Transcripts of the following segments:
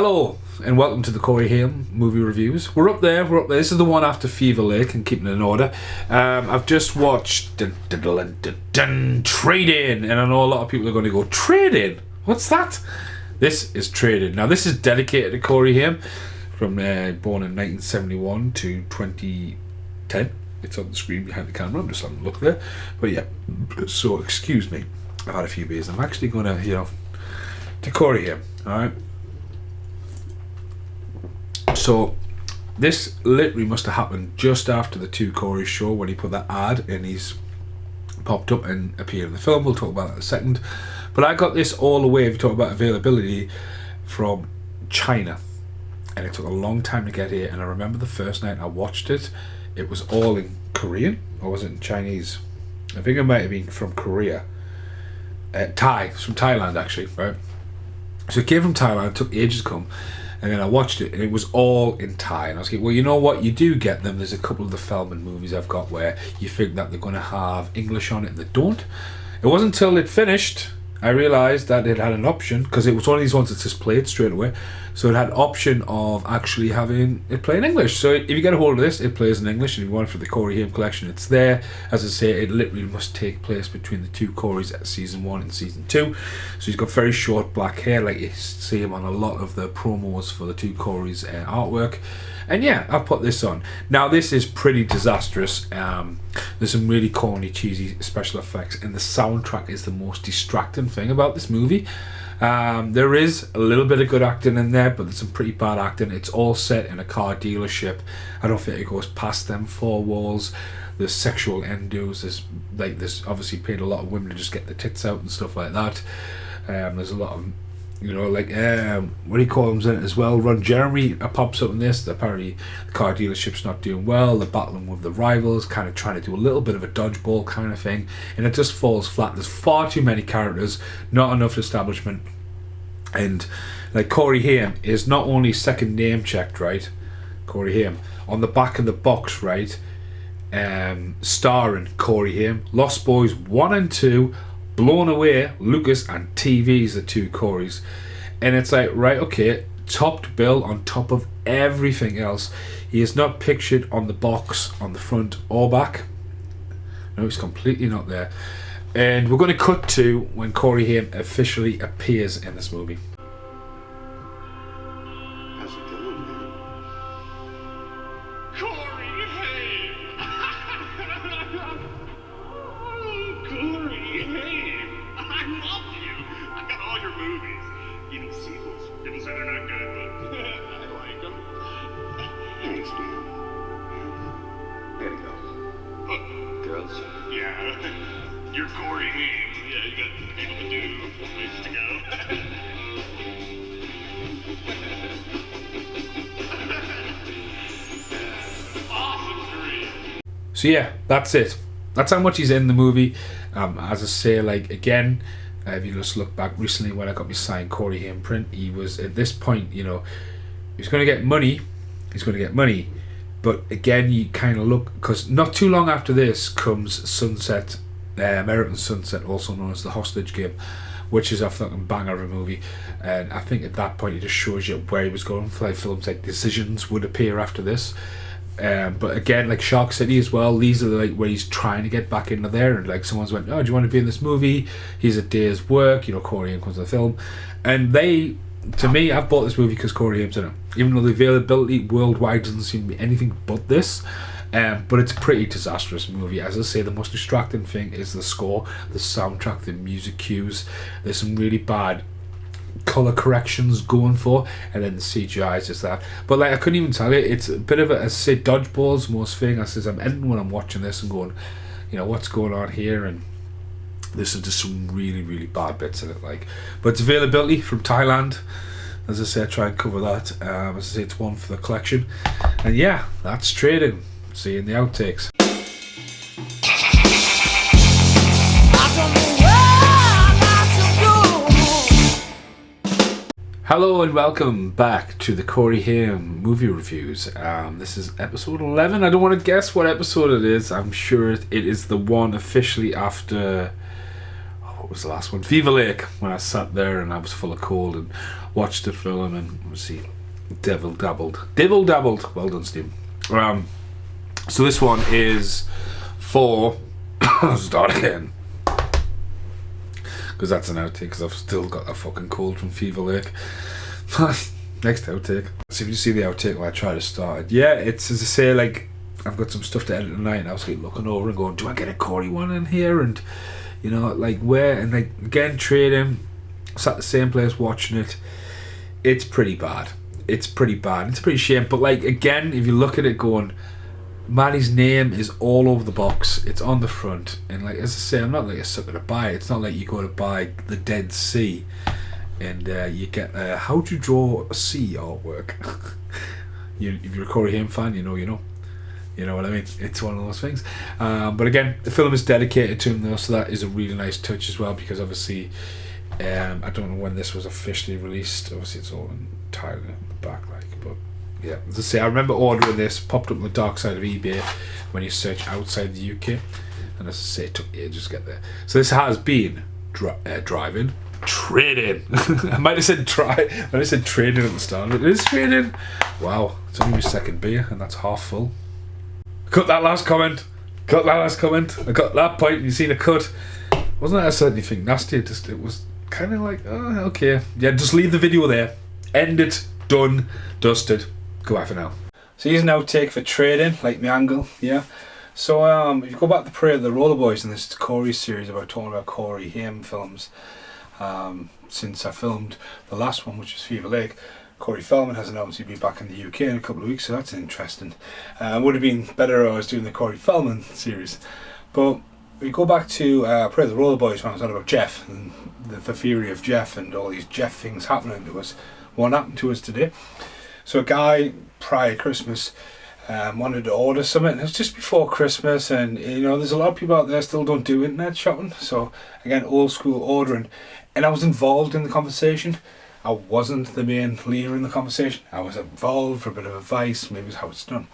Hello and welcome to the Haim movie reviews. We're up there. This is the one after Fever Lake and keeping it in order. I've just watched Trade-In, and I know a lot of people are going to go, Trade-In? What's that? This is Trade-In. Now this is dedicated to Corey Haim, from born in 1971 to 2010. It's on the screen behind the camera. I'm just having a look there. But yeah, so excuse me. I've had a few beers. I'm actually going to, to Corey Haim. Alright. So this literally must have happened just after the Two Corey show, when he put that ad and he's popped up and appeared in the film. We'll talk about that in a second. But I got this all the way, if you talk about availability, from China. And it took a long time to get here. And I remember the first night I watched it, it was all in Korean, or was it in Chinese? I think it might have been from Korea. Thai, it's from Thailand actually, right? So it came from Thailand, it took ages to come. And then I watched it and it was all in Thai. And I was like, well, you know what? You do get them. There's a couple of the Feldman movies I've got where you think that they're going to have English on it and they don't. It wasn't until it finished I realised that it had an option, because it was one of these ones that just played straight away. So it had an option of actually having it play in English. So if you get a hold of this, it plays in English. And if you want it for the Corey Haim collection, it's there. As I say, it literally must take place between the two Coreys at season 1 and season 2. So he's got very short black hair, like you see him on a lot of the promos for the two Coreys artwork. And yeah, I've put this on. Now this is pretty disastrous. There's some really corny, cheesy special effects, and the soundtrack is the most distracting thing about this movie. There is a little bit of good acting in there, but there's some pretty bad acting. It's all set in a car dealership. I don't think it goes past them four walls. There's sexual endos. There's obviously paid a lot of women to just get the tits out and stuff like that. There's a lot of, what do you call him in it as well? Ron Jeremy pops up in this. Apparently the car dealership's not doing well. They're battling with the rivals, kind of trying to do a little bit of a dodgeball kind of thing, and it just falls flat. There's far too many characters, not enough establishment. And like Corey Haim is not only second name checked, right? Corey Haim on the back of the box, right? Starring Corey Haim, Lost Boys 1 and 2, Blown Away, Lucas, and TV's the two Coreys. And it's like, right, okay, topped bill on top of everything else. He is not pictured on the box on the front or back. No, he's completely not there. And we're going to cut to when Corey Haim officially appears in this movie. How's it going, man? Corey Haim! Oh, Corey Haim! I love you! I got all your movies. Even sequels. People say they're not good, but I like them. Thanks, man. Gotta go. Girls? Yeah. You're Corey Haim. Yeah, you got people to do, places to go. Awesome dream. So yeah, that's it. That's how much he's in the movie. As I say, like, again, if you just look back recently when I got my signed Corey Haim print, he was at this point, he's going to get money. He's going to get money. But again, you kind of look, because not too long after this comes Sunset, American Sunset, also known as The Hostage Game, which is a fucking banger of a movie. And I think at that point it just shows you where he was going for. Like films like Decisions would appear after this. But again, like Shark City as well, these are like where he's trying to get back into there, and like someone's went, oh, do you want to be in this movie? Here's a day's work, Corey Haim comes to the film. And to me, I've bought this movie because Corey Haim's in it, even though the availability worldwide doesn't seem to be anything but this. But it's a pretty disastrous movie. As I say, the most distracting thing is the score, the soundtrack, the music cues. There's some really bad colour corrections going for, and then the CGI is just that. But like, I couldn't even tell you, it's a bit of a, as I say, dodgeball's most thing. I says I'm ending when I'm watching this and going, what's going on here? And this is just some really, really bad bits in it. Like, but it's availability from Thailand. As I say, I try and cover that. As I say, it's one for the collection. And yeah, that's Trading. See you in the outtakes. Hello and welcome back to the Corey Haim movie reviews. This is episode 11. I don't want to guess what episode it is. I'm sure it is the one officially after what was the last one? Fever Lake, when I sat there and I was full of cold and watched the film and obviously Devil dabbled. Well done, Steve. So this one is for start again, because that's an outtake, because I've still got that fucking cold from Fever Lake. Next outtake. So if you see the outtake where I try to start it, yeah, it's, as I say, like, I've got some stuff to edit tonight, and I was like looking over and going, do I get a Corey one in here? And you know, like, where? And like, again, trading, sat the same place watching it. It's pretty bad. It's pretty shame. But like, again, if you look at it going, Manny's name is all over the box. It's on the front, and like, as I say, I'm not like a sucker to buy it. It's not like you go to buy the Dead Sea and you get how to draw a sea artwork. If you're a Corey Haim fan, you know what I mean. It's one of those things. But again, the film is dedicated to him though, so that is a really nice touch as well, because obviously I don't know when this was officially released. Obviously it's all entirely on the back, like, but yeah, as I say, I remember ordering this, popped up on the dark side of eBay when you search outside the UK, and as I say, it took ages to get there. So this has been driving, trading. I might have said trading at the start, but it is trading. Wow, it's only my second beer and that's half full. Cut that last comment. I got that point. You seen a cut. Wasn't that a certain thing nasty? It was kind of like, oh, okay, yeah, just leave the video there, end it, done, dusted, go out for now. So here's an outtake for trading, like my angle, yeah. So if you go back to Parade of the Roller Boys, and this is Corey's series about talking about Corey Haim films, since I filmed the last one, which was Fever Lake, Corey Feldman has announced he'd be back in the UK in a couple of weeks, so that's interesting. Would have been better if I was doing the Corey Feldman series. But we go back to Parade of the Roller Boys when I was on about Jeff and the theory of Jeff and all these Jeff things happening to us. What happened to us today? So a guy prior Christmas wanted to order something, and it was just before Christmas, and you know, there's a lot of people out there still don't do internet shopping, so again, old school ordering, and I was involved in the conversation. I wasn't the main leader in the conversation. I was involved for a bit of advice, maybe it's how it's done.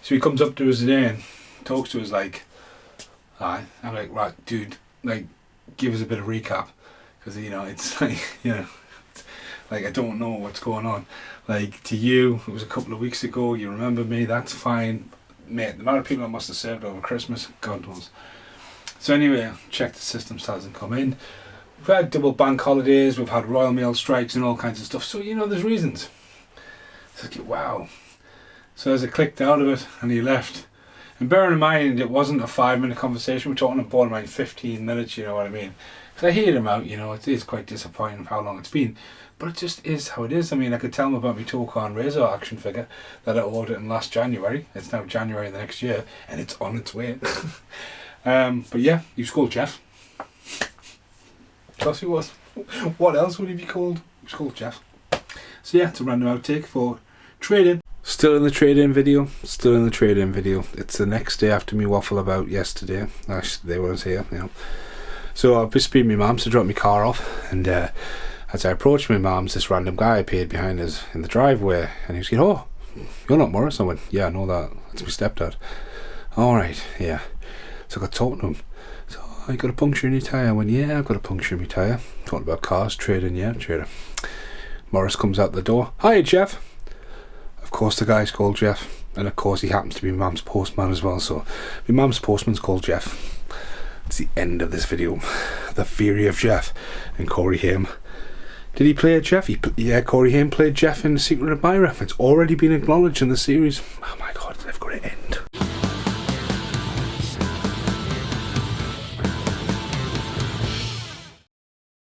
So he comes up to us today and talks to us like, hi. I'm like, right, dude, like, give us a bit of recap, because you know, it's like, you know, like, I don't know what's going on. Like, to you, it was a couple of weeks ago, you remember me, that's fine. Mate, the amount of people I must have served over Christmas, God knows. So anyway, check the system still hasn't come in. We've had double bank holidays, we've had Royal Mail strikes and all kinds of stuff, so you know, there's reasons. So like, wow. So as I clicked out of it and he left, and bearing in mind it wasn't a 5-minute conversation, we're talking about borderline 15 minutes, you know what I mean. So I hear him out, you know, it is quite disappointing how long it's been, but it just is how it is. I mean, I could tell him about my Tokan Razor action figure that I ordered in last January. It's now January the next year and it's on its way. But yeah, he was called Jeff. Plus he was. What else would he be called? He was called Jeff. So yeah, it's a random outtake for trading. Still in the trade-in video. It's the next day after me waffle about yesterday. They was here, you know. So I've just been my mum's to drop my car off, and as I approached my mum's, this random guy appeared behind us in the driveway, and he was going, oh, you're not Morris? I went, yeah, I know that. That's my stepdad. Alright, yeah. So I got talking to him. So, I got a puncture in your tyre? I went, yeah, I've got a puncture in my tyre. Talking about cars, trading, yeah, trader. Morris comes out the door. Hi, Jeff. Of course the guy's called Jeff, and of course he happens to be my mum's postman as well, so my mum's postman's called Jeff. It's the end of this video. The theory of Jeff and Corey Haim. Did he play Jeff? Yeah, Corey Haim played Jeff in The Secret Admirer. It's already been acknowledged in the series. Oh my god.